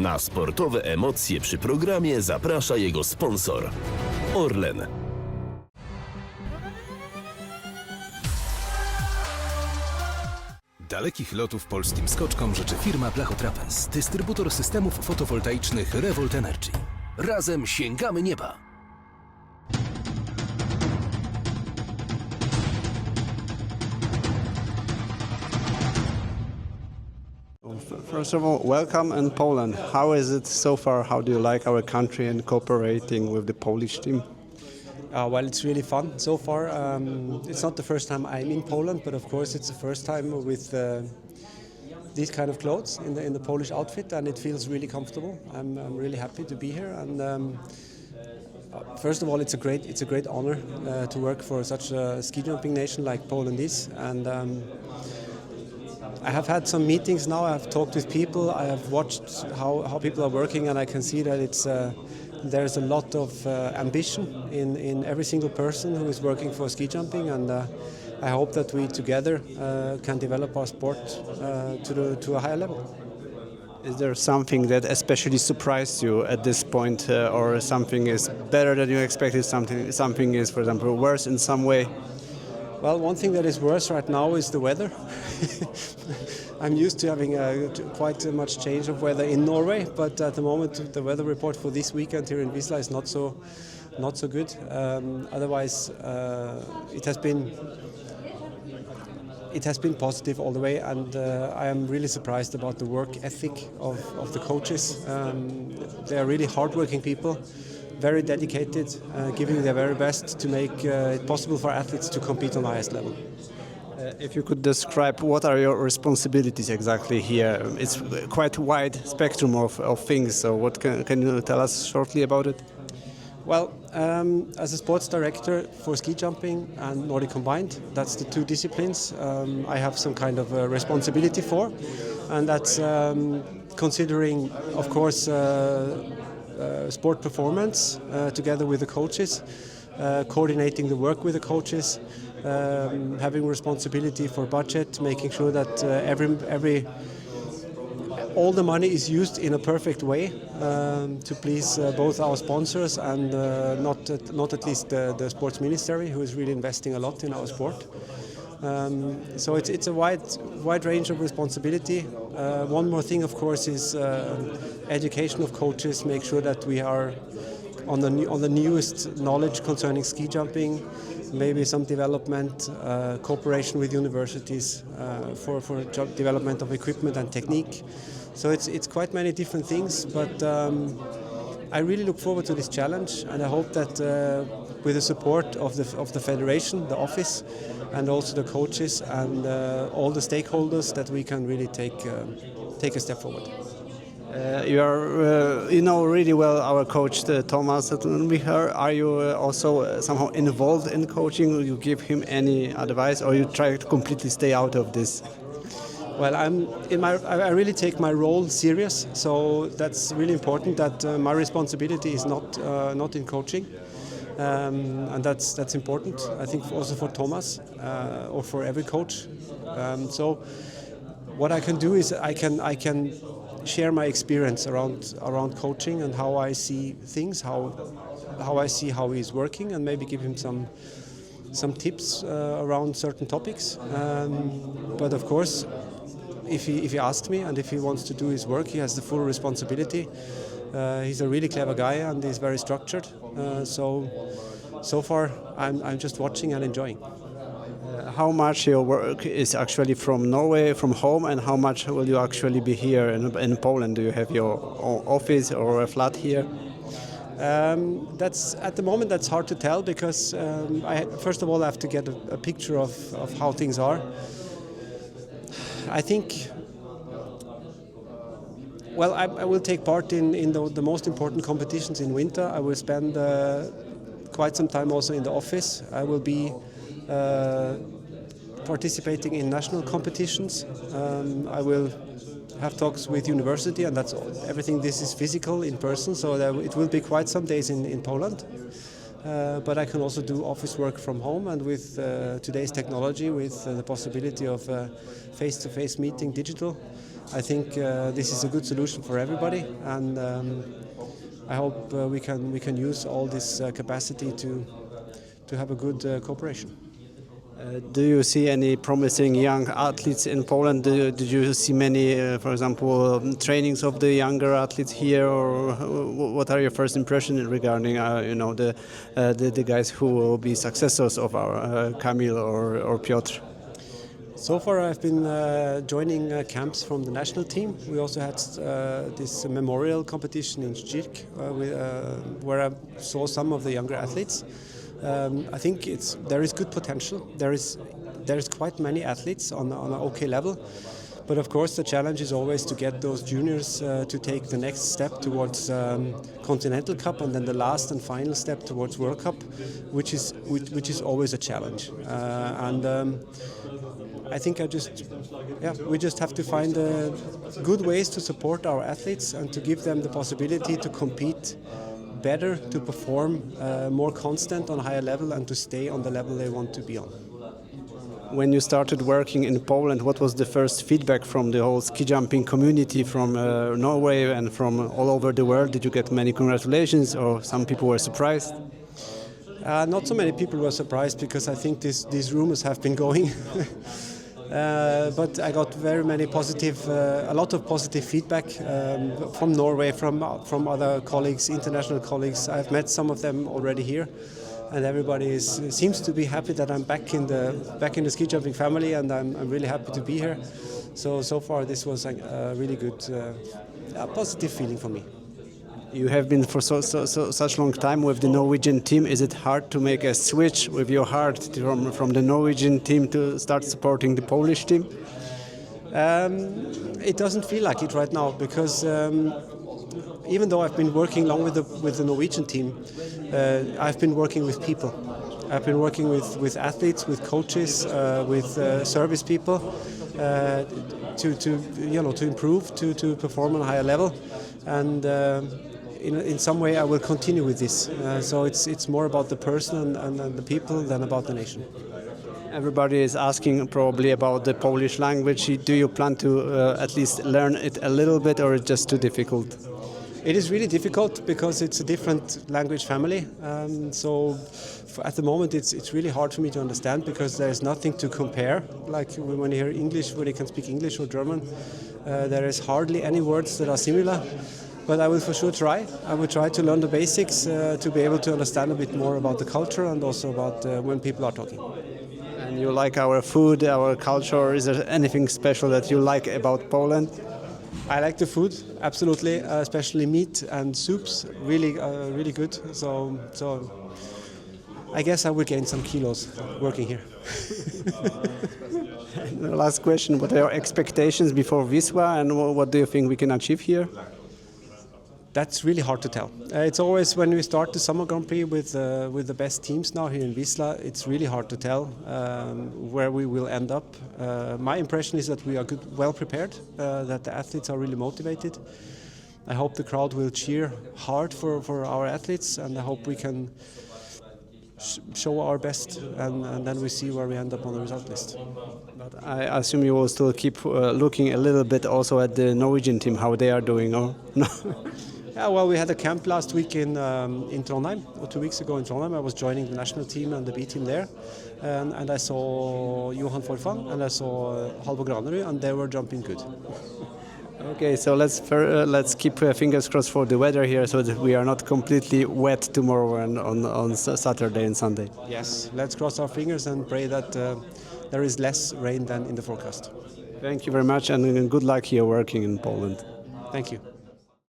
Na sportowe emocje przy programie zaprasza jego sponsor Orlen. Dalekich lotów polskim skoczkom życzy firma Blachotrapez, dystrybutor systemów fotowoltaicznych Revolt Energy. Razem sięgamy nieba! First of all, welcome in Poland. How is it so far? How do you like our country and cooperating with the Polish team? Well, it's really fun so far. It's not the first time I'm in Poland, but of course it's the first time with these kind of clothes in the Polish outfit, and it feels really comfortable. I'm really happy to be here, and first of all, it's a great honor to work for such a ski jumping nation like Poland is, and I have had some meetings now. I've talked with people. I have watched how people are working, and I can see that there's a lot of ambition in every single person who is working for ski jumping, and I hope that we together can develop our sport to a higher level. Is there something that especially surprised you at this point, or something is better than you expected, something is, for example, worse in some way? Well, one thing that is worse right now is the weather. I'm used to having quite much change of weather in Norway, but at the moment the weather report for this weekend here in Wisla is not so good. Otherwise, it has been positive all the way, and I am really surprised about the work ethic of the coaches. They are really hardworking people, very dedicated, giving their very best to make it possible for athletes to compete on the highest level. If you could describe what are your responsibilities exactly here, it's quite a wide spectrum of things. So what can you tell us shortly about it? Well, as a sports director for ski jumping and Nordic combined, that's the two disciplines I have some kind of responsibility for, and that's considering, of course, sport performance together with the coaches, coordinating the work with the coaches, having responsibility for budget, making sure that all the money is used in a perfect way to please both our sponsors and not at least the sports ministry, who is really investing a lot in our sport. So it's a wide range of responsibility. One more thing, of course, is education of coaches. Make sure that we are on the newest knowledge concerning ski jumping. Maybe some development, cooperation with universities for development of equipment and technique. So it's quite many different things, but I really look forward to this challenge, and I hope that with the support of the federation, the office, and also the coaches and all the stakeholders, that we can really take a step forward. You know really well our coach Thomas. Are you also somehow involved in coaching? You give him any advice, or you try to completely stay out of this? Well, I really take my role serious, so that's really important. That my responsibility is not in coaching, and that's important. I think also for Thomas or for every coach. So what I can do is I can share my experience around coaching and how I see things, how I see how he's working, and maybe give him some tips around certain topics. But of course, if he asks me and if he wants to do his work, he has the full responsibility. He's a really clever guy and he's very structured. So far, I'm just watching and enjoying. How much your work is actually from Norway, from home, and how much will you actually be here in Poland? Do you have your own office or a flat here? That's at the moment that's hard to tell, because first of all I have to get a picture of how things are. I think, well, I will take part in the most important competitions in winter. I will spend quite some time also in the office. I will be participating in national competitions. I will have talks with university, and that's everything. This is physical in person, so it will be quite some days in Poland. But I can also do office work from home, and with today's technology, with the possibility of face-to-face meeting digital, I think this is a good solution for everybody, and I hope we can use all this capacity to have a good cooperation. Do you see any promising young athletes in Poland? Did you see many, for example, trainings of the younger athletes here, or what are your first impressions regarding, the guys who will be successors of our Kamil or Piotr? So far, I've been joining camps from the national team. We also had this memorial competition in Styrk, where I saw some of the younger athletes. I think there is good potential. There is quite many athletes on an okay level, but of course the challenge is always to get those juniors to take the next step towards Continental Cup, and then the last and final step towards World Cup, which is always a challenge. I think we just have to find good ways to support our athletes and to give them the possibility to compete better, to perform more constant on a higher level, and to stay on the level they want to be on. When you started working in Poland, what was the first feedback from the whole ski jumping community from Norway and from all over the world? Did you get many congratulations, or some people were surprised? Not so many people were surprised, because I think these rumors have been going. But I got a lot of positive feedback from Norway, from other colleagues, international colleagues. I've met some of them already here, and everybody seems to be happy that I'm back in the ski jumping family, and I'm really happy to be here. So far this was a really good, positive feeling for me. You have been for such long time with the Norwegian team. Is it hard to make a switch with your heart from the Norwegian team to start supporting the Polish team? It doesn't feel like it right now, because even though I've been working long with the Norwegian team, I've been working with people. I've been working with athletes, with coaches, with service people to improve, to perform on a higher level, and in some way I will continue with this. So it's more about the person and the people than about the nation. Everybody is asking probably about the Polish language. Do you plan to at least learn it a little bit, or it's just too difficult? It is really difficult because it's a different language family. So at the moment it's really hard for me to understand, because there's nothing to compare. Like when you hear English, when you can speak English or German, there is hardly any words that are similar. But I will for sure try. I will try to learn the basics to be able to understand a bit more about the culture, and also about when people are talking. And you like our food, our culture? Is there anything special that you like about Poland? I like the food, absolutely, especially meat and soups, really good. So I guess I will gain some kilos working here. The last question, what are your expectations before Wisła, and what do you think we can achieve here? That's really hard to tell. It's always when we start the Summer Grand Prix with the best teams now here in Wisła, it's really hard to tell where we will end up. My impression is that we are well prepared, that the athletes are really motivated. I hope the crowd will cheer hard for our athletes, and I hope we can show our best, and then we see where we end up on the result list. But I assume you will still keep looking a little bit also at the Norwegian team, how they are doing, or no? Yeah, well, we had a camp last week in Trondheim, or 2 weeks ago in Trondheim. I was joining the national team and the B team there, and I saw Johan Forfang and I saw Halvor Granerud, and they were jumping good. Okay, so let's keep fingers crossed for the weather here, so that we are not completely wet tomorrow and on Saturday and Sunday. Yes, let's cross our fingers and pray that there is less rain than in the forecast. Thank you very much, and good luck here working in Poland. Thank you.